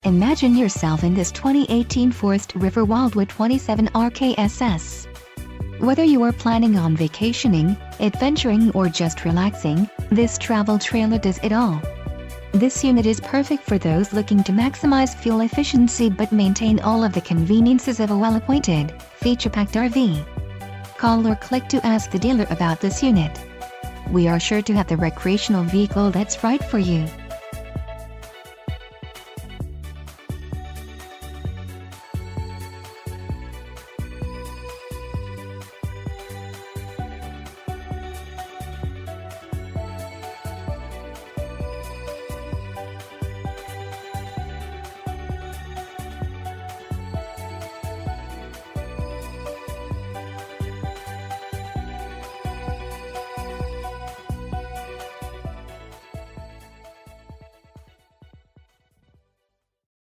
Imagine yourself in this 2018 Forest River WILDWOOD 27RKSS. Whether you are planning on vacationing, adventuring or just relaxing, this travel trailer does it all. This unit is perfect for those looking to maximize fuel efficiency but maintain all of the conveniences of a well-appointed, feature-packed RV. Call or click to ask the dealer about this unit. We are sure to have the recreational vehicle that's right for you.